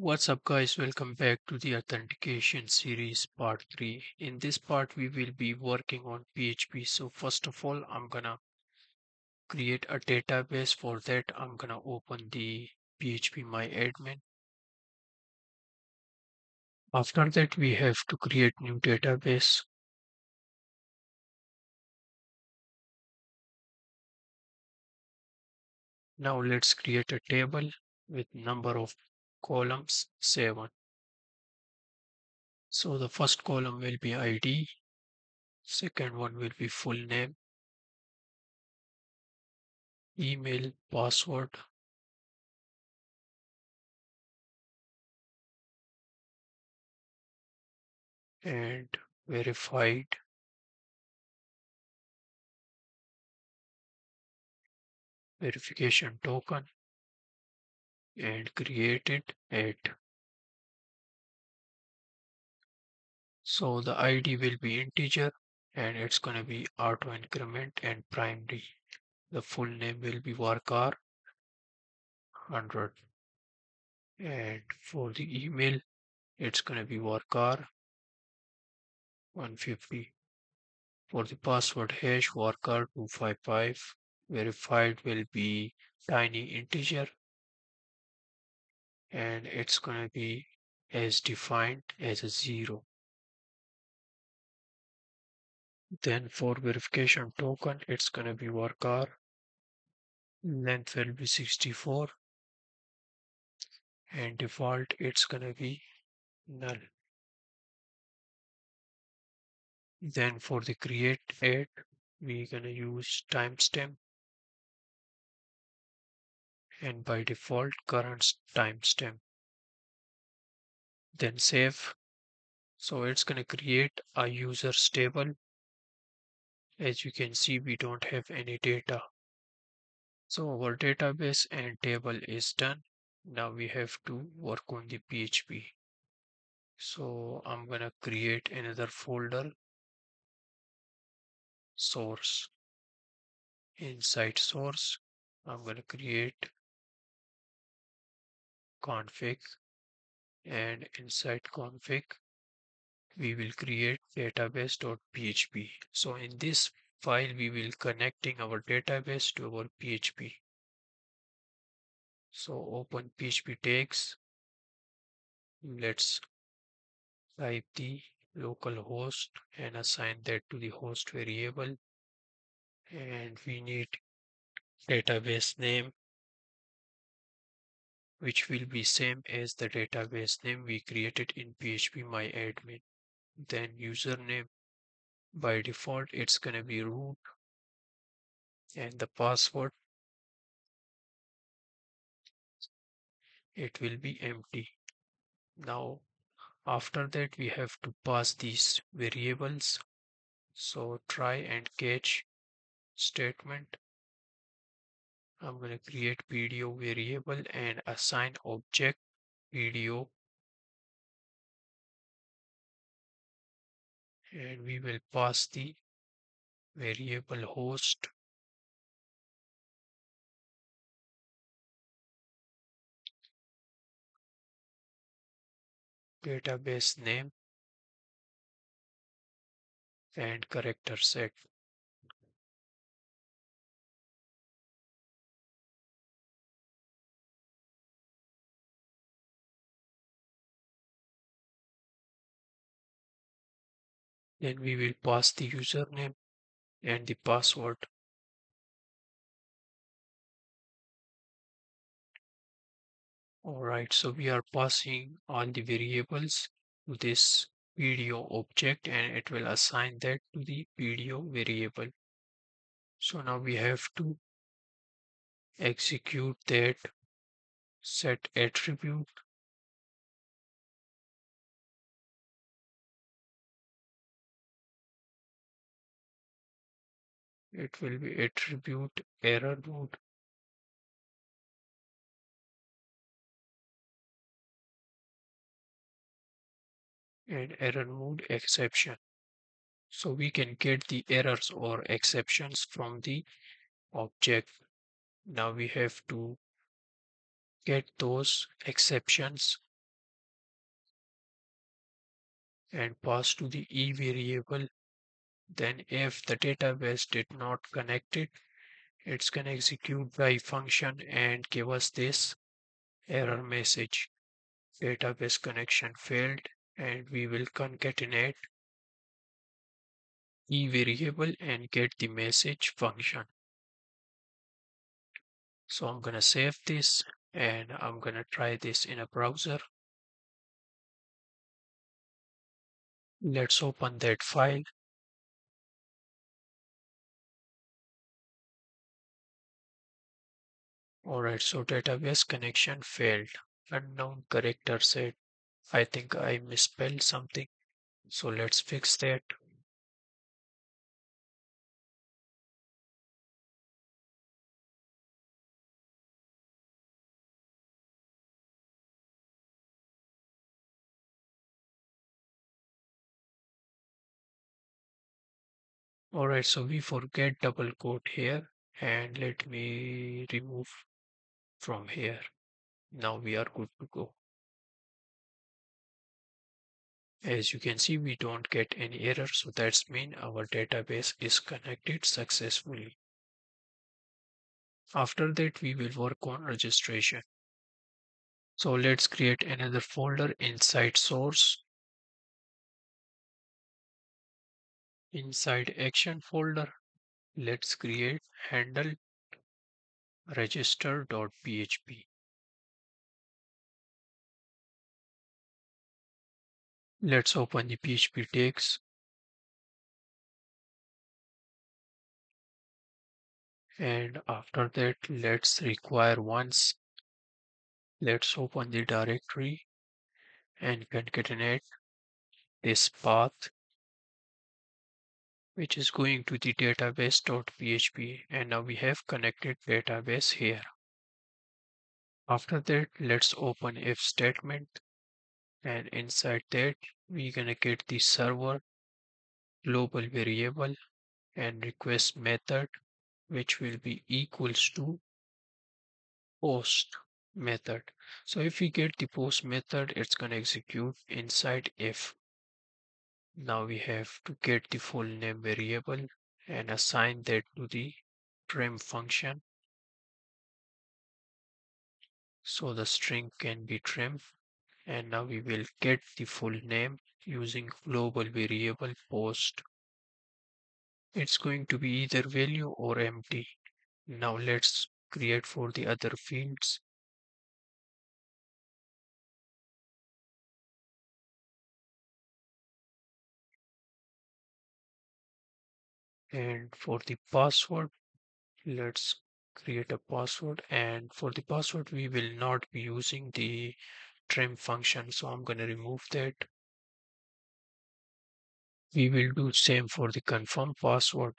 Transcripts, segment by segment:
What's up guys, welcome back to the authentication series part 3. In this part we will be working on PHP. So first of all I'm gonna create a database. For that I'm gonna open the PHP MyAdmin. After that we have to create new database. Now let's create a table with number of columns 7. So the first column will be ID, second one will be full name, email, password, and verified, verification token, and created it. So the ID will be integer and it's going to be auto increment and primary. The full name will be varchar 100, and for the email it's going to be varchar 150. For the password hash varchar 255. Verified will be tiny integer and it's going to be as defined as a 0. Then for verification token, it's going to be varchar. Length will be 64 and default it's going to be null. Then for the create it, we're going to use timestamp and by default current timestamp. Then save. So it's going to create a users table. As you can see, we don't have any data. So our database and table is done. Now we have to work on the PHP. So I'm gonna create another folder, source. Inside source, I'm gonna create config, and inside config, we will create database.php. So in this file, we will connecting our database to our PHP. So open PHP tags. Let's type the local host and assign that to the host variable. And we need database name, which will be same as the database name we created in PHP MyAdmin. Then username, by default it's gonna be root, and the password, it will be empty. Now after that we have to pass these variables. So try and catch statement. I'm gonna create video variable and assign object video, and we will pass the variable host, database name, and character set. Then we will pass the username and the password. Alright, so we are passing all the variables to this video object and it will assign that to the video variable. So now we have to execute that set attribute. It will be attribute error mode, and error mode exception. So we can get the errors or exceptions from the object. Now we have to get those exceptions and pass to the e variable. Then if the database did not connect it, it's going to execute by function and give us this error message. Database connection failed, and we will concatenate e variable and get the message function. So I'm going to save this and I'm going to try this in a browser. Let's open that file. Alright, so database connection failed. Unknown character set. I think I misspelled something. So let's fix that. Alright, so we forget double quote here and let me remove from here. Now we are good to go. As you can see, we don't get any error, so that's mean our database is connected successfully. After that, we will work on registration. So let's create another folder inside source. Inside action folder, let's create handle register.php. Let's open the PHP tags and after that let's require once. Let's open the directory and concatenate this path which is going to the database.php, and now we have connected database here. After that let's open if statement and inside that we're gonna get the server global variable and request method which will be equals to post method. So if we get the post method, it's going to execute inside if. Now we have to get the full name variable and assign that to the trim function. So the string can be trimmed. And now we will get the full name using global variable post. It's going to be either value or empty. Now let's create for the other fields. And for the password, let's create a password. And for the password, we will not be using the trim function. So I'm going to remove that. We will do same for the confirm password.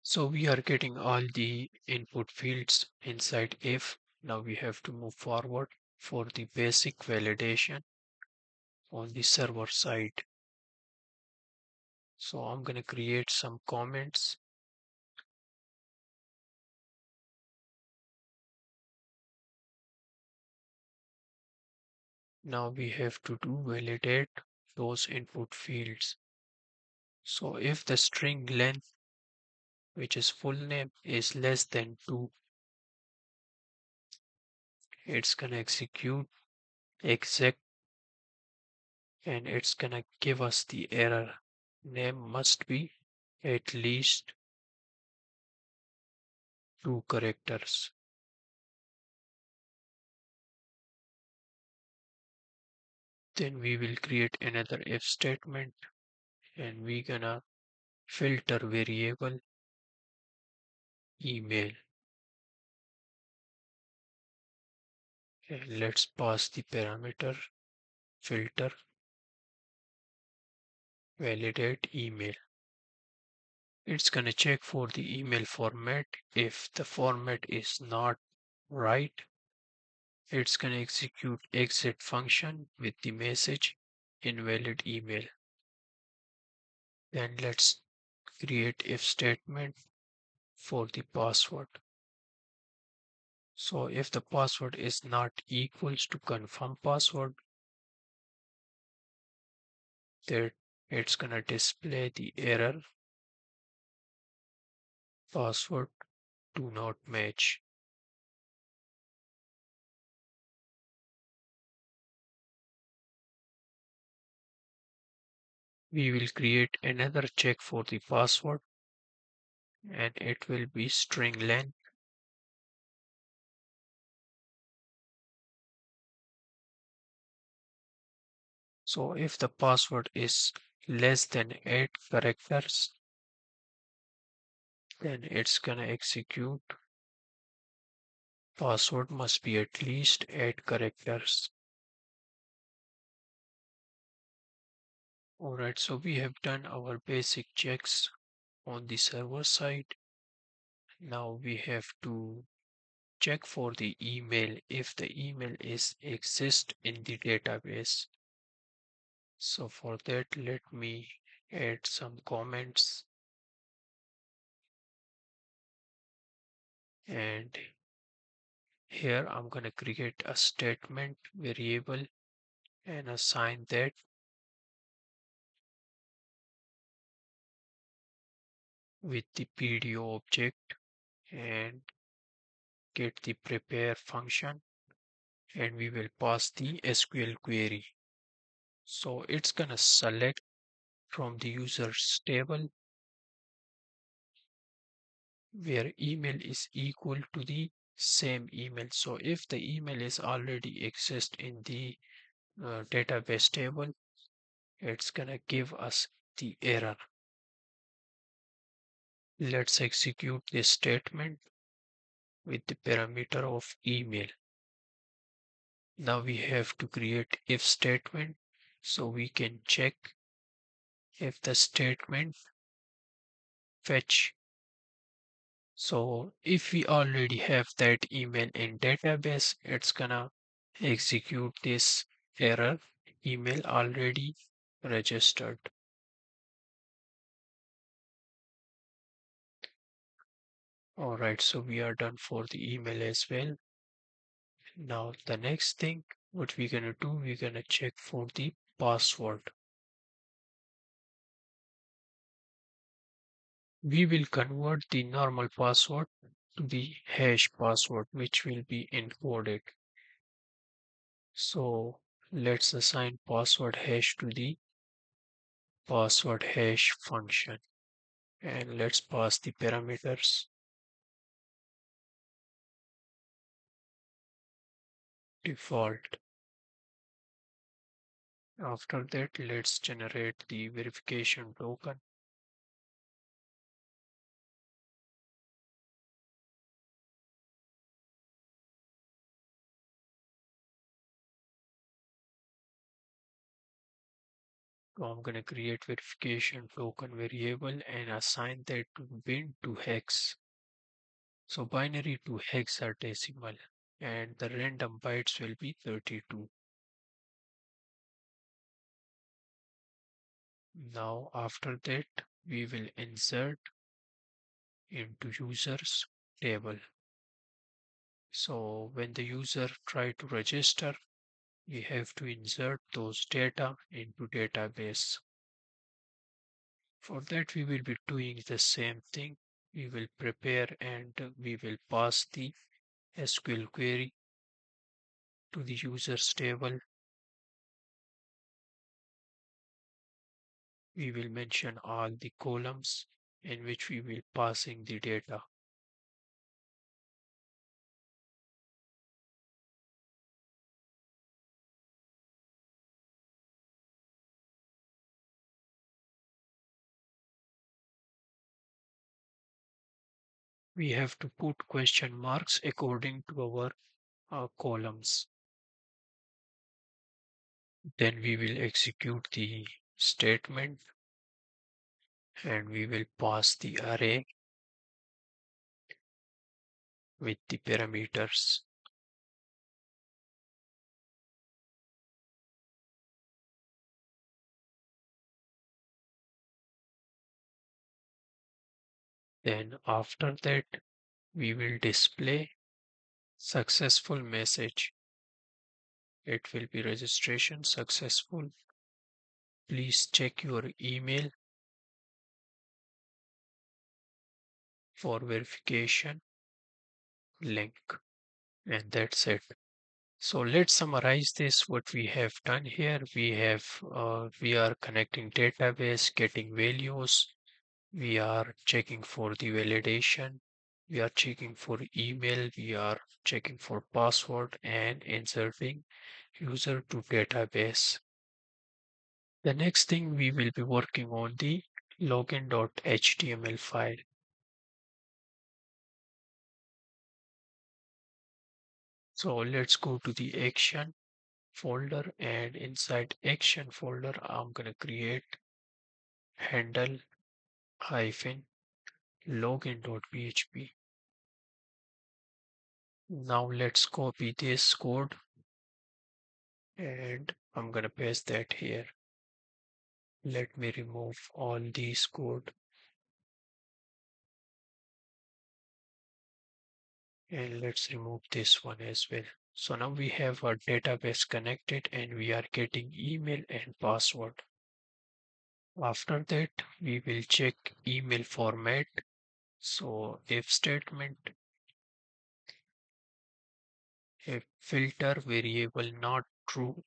So we are getting all the input fields inside if. Now we have to move forward for the basic validation on the server side. So I'm going to create some comments. Now we have to do validate those input fields. So if the string length, which is full name, is less than 2, it's gonna execute exec and it's gonna give us the error. Name must be at least 2 characters. Then we will create another if statement and we gonna filter variable email. And let's pass the parameter filter validate email. It's gonna check for the email format. If the format is not right, it's gonna execute exit function with the message invalid email. Then let's create if statement for the password. So if the password is not equals to confirm password, then it's gonna display the error password do not match. We will create another check for the password and it will be string length. So if the password is less than 8 characters, then it's gonna execute password must be at least 8 characters. Alright, so we have done our basic checks on the server side. Now we have to check for the email if the email is exist in the database. So for that, let me add some comments, and here I'm going to create a statement variable and assign that with the PDO object and get the prepare function, and we will pass the SQL query. So it's going to select from the users table where email is equal to the same email. So if the email is already exist in the database table, it's gonna give us the error. Let's execute this statement with the parameter of email. Now we have to create if statement so we can check if the statement fetch. So if we already have that email in database, it's gonna execute this error email already registered. Alright, so we are done for the email as well. Now the next thing what we're gonna do, we're gonna check for the password. We will convert the normal password to the hash password which will be encoded. So let's assign password hash to the password hash function and let's pass the parameters default. After that, let's generate the verification token. So I'm going to create verification token variable and assign that to bin to hex. So binary to hexadecimal and the random bytes will be 32. Now after that we will insert into users table. So when the user try to register, we have to insert those data into database. For that we will be doing the same thing. We will prepare and we will pass the SQL query to the users table. We will mention all the columns in which we will passing the data. We have to put question marks according to our columns. Then we will execute the statement and we will pass the array with the parameters. Then after that, we will display successful message. It will be registration successful. Please check your email for verification link. And that's it. So let's summarize this. What we have done here, we are connecting database, getting values. We are checking for the validation. We are checking for email. We are checking for password and inserting user to database. The next thing we will be working on the login.html file. So let's go to the action folder, and inside action folder I'm gonna create handle hyphen login.php. Now let's copy this code and I'm gonna paste that here. Let me remove all these code and let's remove this one as well. So now we have our database connected and we are getting email and password. After that, we will check email format. So if statement, if filter variable not true,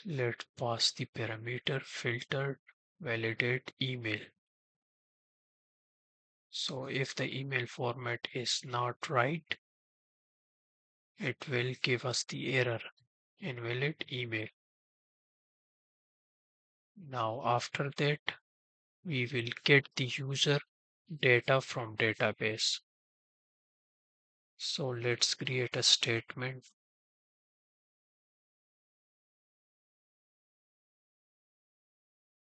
let's pass the parameter filtered validate email. So if the email format is not right, it will give us the error invalid email. Now after that, we will get the user data from database. So let's create a statement.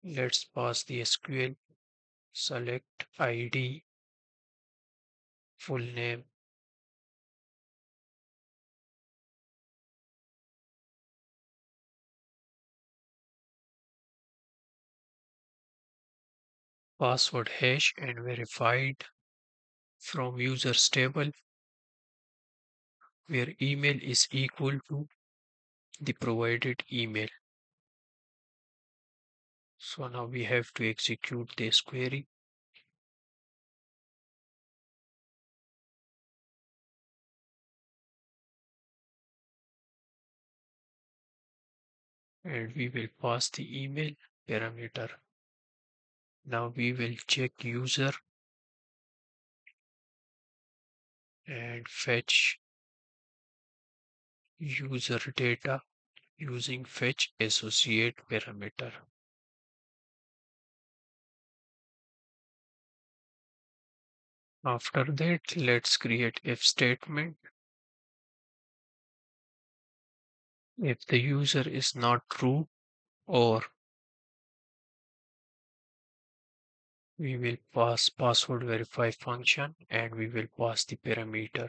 Let's pass the SQL select ID, full name, password hash and verified from users table where email is equal to the provided email. So now we have to execute this query. And we will pass the email parameter. Now we will check user and fetch user data using fetch associate parameter. After that, let's create if statement. If the user is not true, or we will pass password verify function and we will pass the parameter.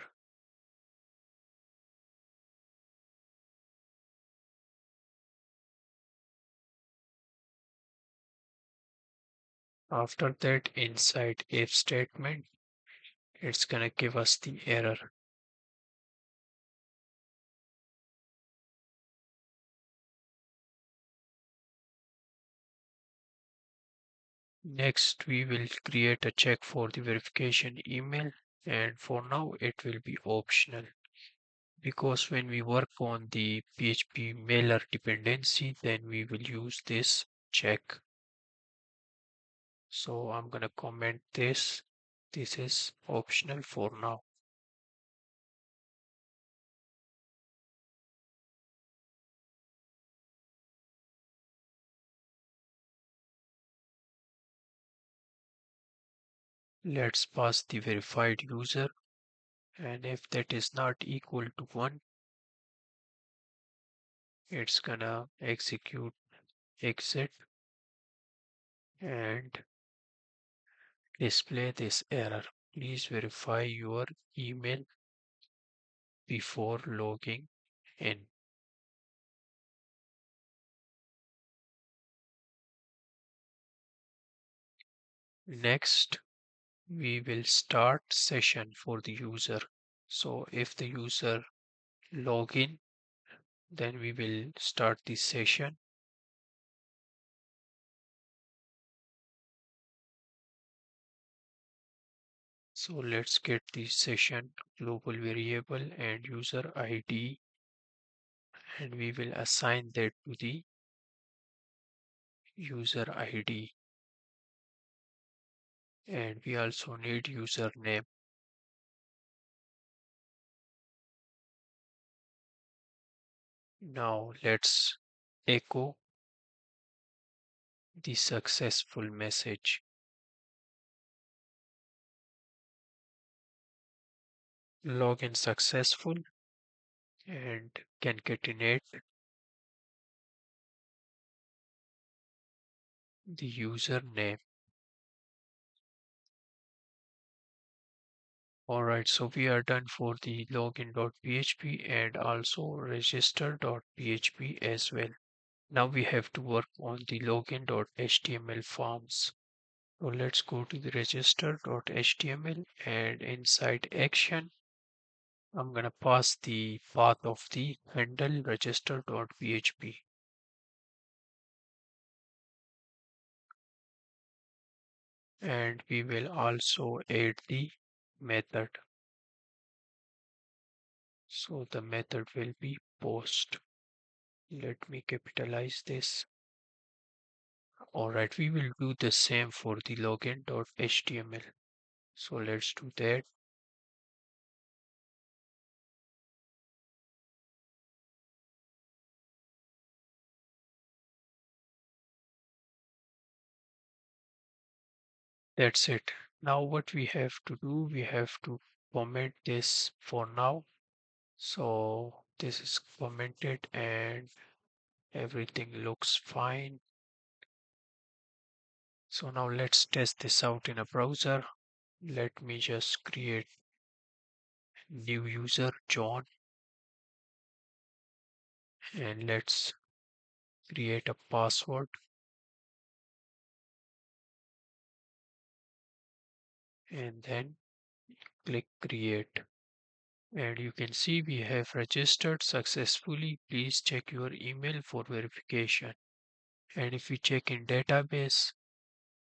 After that, inside if statement, it's gonna give us the error. Next, we will create a check for the verification email, and for now it will be optional because when we work on the PHP mailer dependency, then we will use this check. So I'm gonna comment this. This is optional for now. Let's pass the verified user, and if that is not equal to 1, it's gonna execute exit and display this error. Please verify your email before logging in. Next, we will start session for the user. So if the user log in, then we will start the session. So let's get the session global variable and user ID, and we will assign that to the user ID. And we also need username. Now let's echo the successful message. Login successful, and concatenate the username. Alright, so we are done for the login.php and also register.php as well. Now we have to work on the login.html forms. So let's go to the register.html, and inside action, I'm gonna pass the path of the handle register.php, and we will also add the method. So the method will be post. Let me capitalize this. Alright, we will do the same for the login.html. So let's do that. That's it. Now what we have to do, we have to comment this for now. So this is commented and everything looks fine. So now let's test this out in a browser. Let me just create new user John, and let's create a password, and then click create. And you can see we have registered successfully. Please check your email for verification. And if we check in database,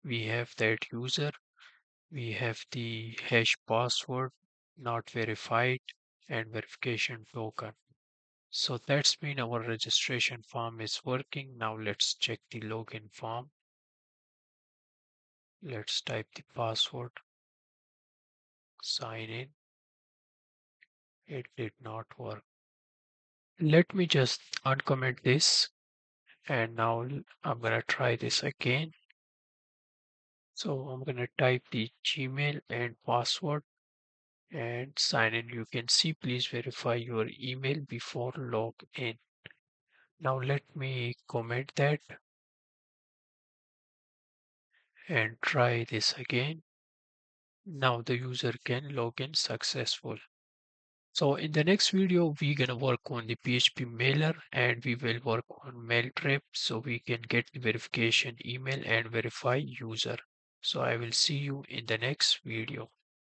we have that user, we have the hash password not verified and verification token. So that's mean our registration form is working. Now let's check the login form. Let's type the password, sign in. It did not work. Let me just uncomment this, and now I'm gonna try this again. So I'm gonna type the Gmail and password and sign in. You can see, please verify your email before log in. Now let me comment that and try this again. Now the user can log in successful. So in the next video, we're gonna work on the PHP mailer, and we will work on mail trap so we can get the verification email and verify user. So I will see you in the next video.